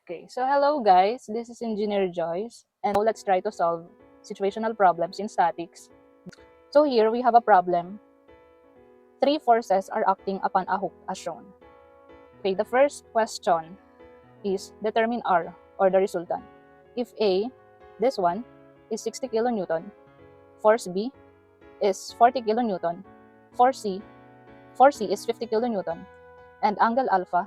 Okay, so hello guys, this is Engineer Joyce, and now let's try to solve situational problems in statics. So here we have a problem. Three forces are acting upon a hook as shown. Okay, the first question is determine R, or the resultant. If A, this one, is 60 kilonewton, force B is 40 kilonewton, force C is 50 kilonewton, and angle alpha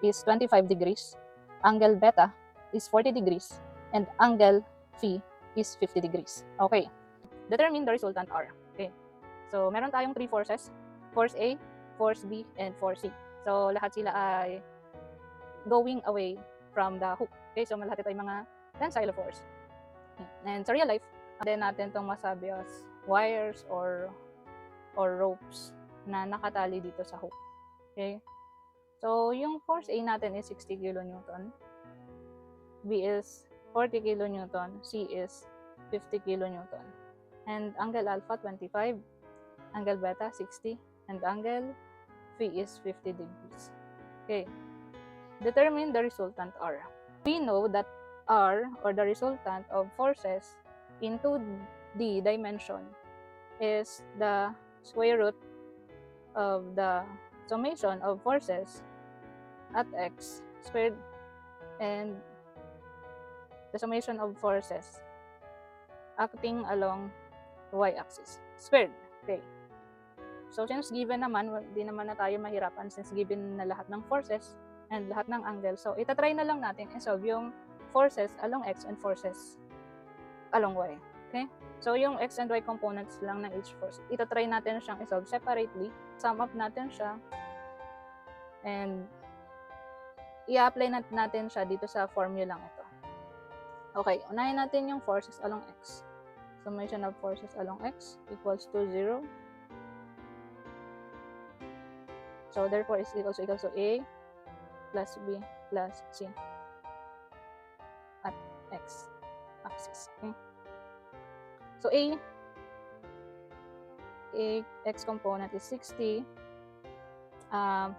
is 25 degrees, angle beta is 40 degrees, and angle phi is 50 degrees. Okay, determine the resultant R. Okay, so meron tayong three forces, force A, force B, and force C. So lahat sila ay going away from the hook. Okay, so lahat ito ay mga tensile force. And sa real life, then natin itong masabi as wires or ropes na nakatali dito sa hook. Okay, so yung force A natin is 60 kilonewton, B is 40 kilonewton, C is 50 kilonewton, and angle alpha 25, angle beta 60, and angle phi is 50 degrees. Okay, determine the resultant R. We know that R, or the resultant of forces in 2D dimension, is the square root of the summation of forces at x squared and the summation of forces acting along y-axis squared. Okay. So since given naman, di naman na tayo mahirapan since given na lahat ng forces and lahat ng angle. So itatry na lang natin i-solve yung forces along x and forces along y. Okay? So yung x and y components lang ng each force, itatry natin siyang i-solve separately. Sum up natin siya and i-apply natin siya dito sa formulang ito. Okay, unahin natin yung forces along x. Summation of forces along x equals to 0. So therefore is equals to A plus B plus C at x axis. Okay? So A x component is 60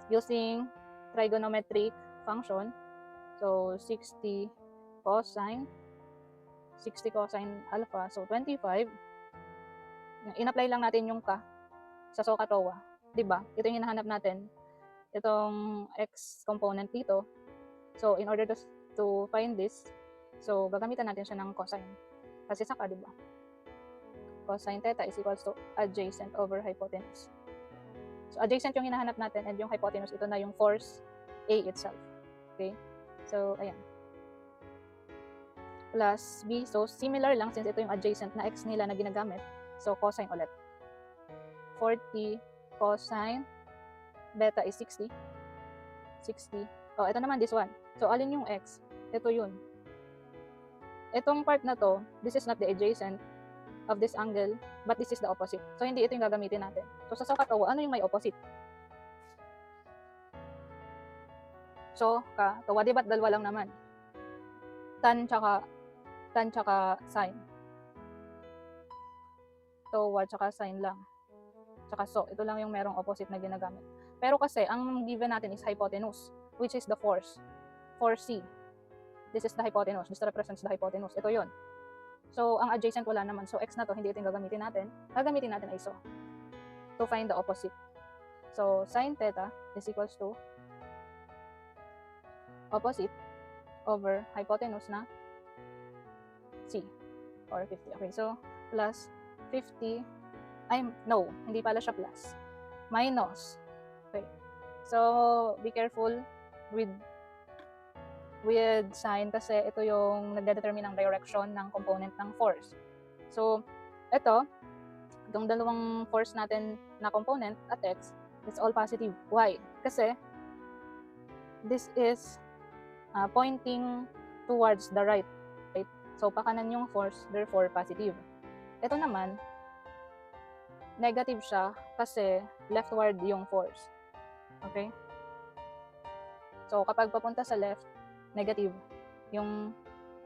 using trigonometric function. So 60 cosine alpha, so 25. In-apply lang natin yung ka sa SOHCAHTOA, 'di ba? Ito yung hinahanap natin, itong x component dito. So in order to find this, so gagamitan natin siya ng cosine. Kasi sa ka, 'di ba? Cosine theta is equals to adjacent over hypotenuse. So adjacent yung hinahanap natin and yung hypotenuse, ito na yung force A itself. Okay? So ayan. Plus B. So, similar lang since ito yung adjacent na x nila na ginagamit. So, cosine ulit. 40 cosine beta is 60. 60. Oh, ito naman this one. So, alin yung x? Ito yun. Itong part na to, this is not the adjacent of this angle, but this is the opposite. So, hindi ito yung gagamitin natin. So, sa SOHCAHTOA, ano yung may opposite? So, tawa, diba dalawa lang naman? Tan tsaka sine. TOA tsaka sine lang. Tsaka so, ito lang yung merong opposite na ginagamit. Pero kasi, ang given natin is hypotenuse, which is the force. Force C. This is the hypotenuse. This represents the hypotenuse. Ito yon. So, ang adjacent wala naman. So, x na to, hindi ito yung gagamitin natin. Gagamitin natin ay so. To find the opposite. So, sine theta is equals to opposite over hypotenuse na C or 50. Okay, so plus 50, no, hindi pala siya plus. Minus. Okay. So, be careful with sign kasi ito yung nagdedetermine ng direction ng component ng force. So, itong dalawang force natin na component at x, it's all positive. Why? Kasi this is pointing towards the right. So, pakanan yung force, therefore positive. Ito naman, negative siya kasi leftward yung force. Okay? So, kapag papunta sa left, negative yung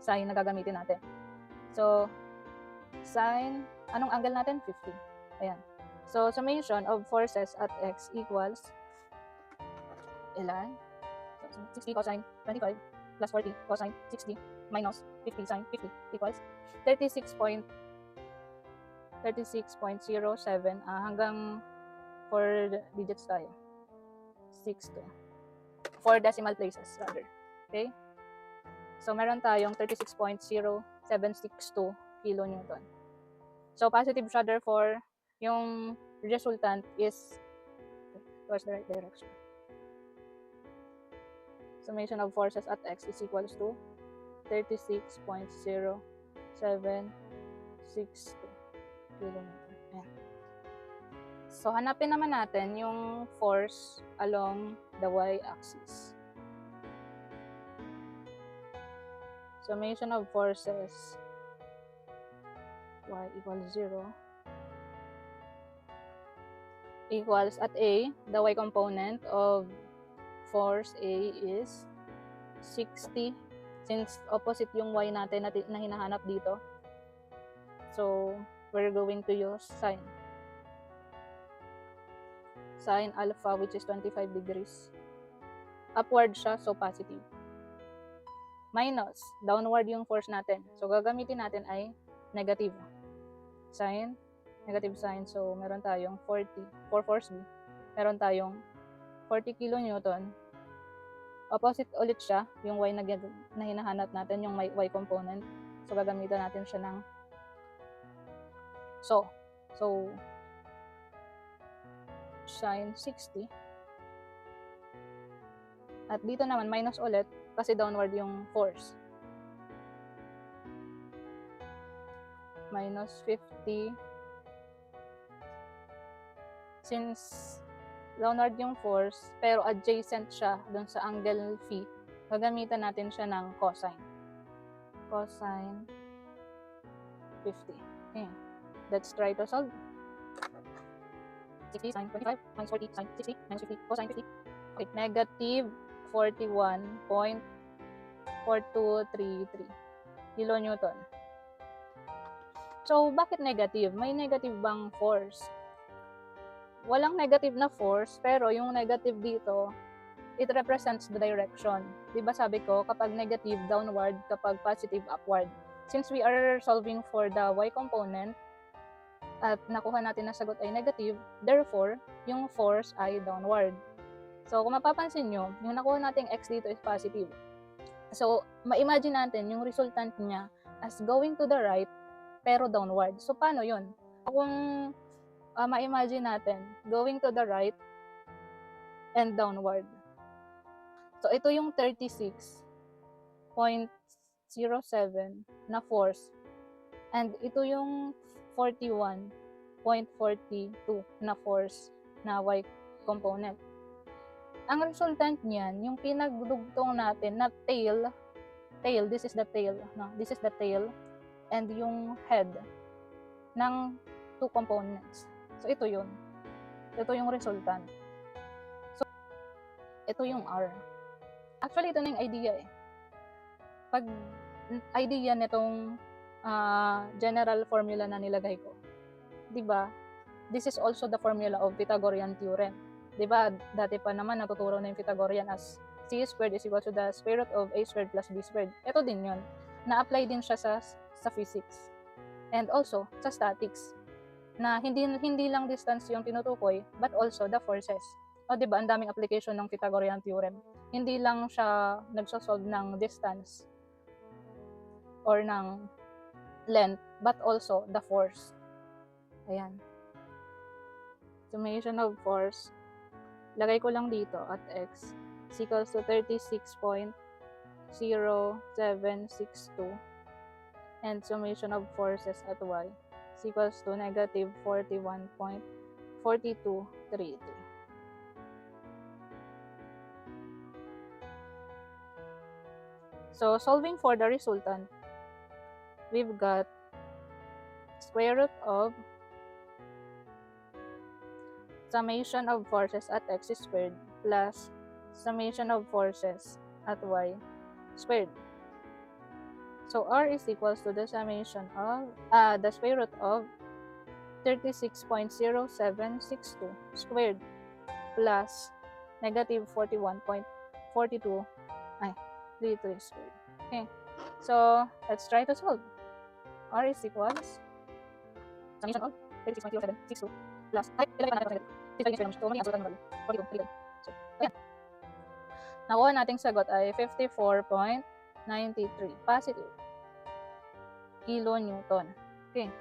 sign na gagamitin natin. So, sign, anong angle natin? 50. Ayan. So, summation of forces at x equals ilan? So, 60 cosine 25 plus 40 cosine 60 minus 50 sine 50 equals 36.07 hanggang 4 digits tayo. 6 to 4 decimal places rather. Okay? So meron tayong 36.0762 kilonewton. So positive siya, therefore yung resultant is towards the right direction. Summation of forces at x is equals to 36.0762 kilonewton. Ayan. So, hanapin naman natin yung force along the y-axis. Summation of forces y equals 0 equals at A, the y component of force A is 60 since opposite yung y natin na hinahanap dito. So, we're going to use sine alpha, which is 25 degrees. Upward siya, so positive. Minus, downward yung force natin. So, gagamitin natin ay negative. Sine, negative sine. So, meron tayong 40. For force B, meron tayong 40 kilonewton. Opposite ulit siya, yung y na hinahanap natin, yung y component. So, gagamitan natin siya ng so, sine 60. At dito naman, minus ulit, kasi downward yung force. Minus 50. Since downward yung force, pero adjacent siya dun sa angle phi, gagamitan natin siya ng cosine. Cosine 50. Okay. Let's try to solve. 60 sine 25 minus 40 sine 60 minus 50 cosine 50. Okay, negative 41.4233 kilonewton. So, bakit negative? May negative bang force? Walang negative na force, pero yung negative dito, it represents the direction. Diba sabi ko, kapag negative, downward, kapag positive, upward. Since we are solving for the y component, at nakuha natin na sagot ay negative, therefore, yung force ay downward. So, kung mapapansin nyo, yung nakuha nating x dito is positive. So, ma-imagine natin yung resultant niya as going to the right, pero downward. So, paano yun? Kung ma-imagine natin, going to the right and downward. So, ito yung 36.07 na force. And ito yung 41.42 na force na y component. Ang resultant niyan, yung pinagdugtong natin na tail, this is the tail, no? This is the tail, and yung head ng two components. So, ito yun. Ito yung resultant. So, ito yung R. Actually, ito na yung idea eh. Pag idea nitong general formula na nilagay ko, diba? This is also the formula of Pythagorean theorem. Diba, dati pa naman natuturo na yung Pythagorean as c squared is equal to the square root of a squared plus b squared. Ito din yun. Na-apply din siya sa physics. And also, sa statics. Na hindi lang distance yung tinutukoy, but also the forces. O diba, ang daming application ng Pythagorean theorem. Hindi lang siya nagsosolve ng distance or ng length, but also the force. Ayan. Summation of force. Lagay ko lang dito at x is equals to 36.0762 and summation of forces at y is equals to negative 41.4233. So, solving for the resultant, we've got square root of summation of forces at x squared plus summation of forces at y squared. So, r is equals to the summation of, the square root of 36.0762 squared plus negative 41.42, d3 squared. Okay. So, let's try to solve. R is equals summation of 36.0762 plus, ay, ilagay pa natin ang negative. 6 naman siya. So, mali ang sagot ng value. 42, 3. So, ayan. Nakuha nating sagot ay 54.93 positive kilonewton. Okay.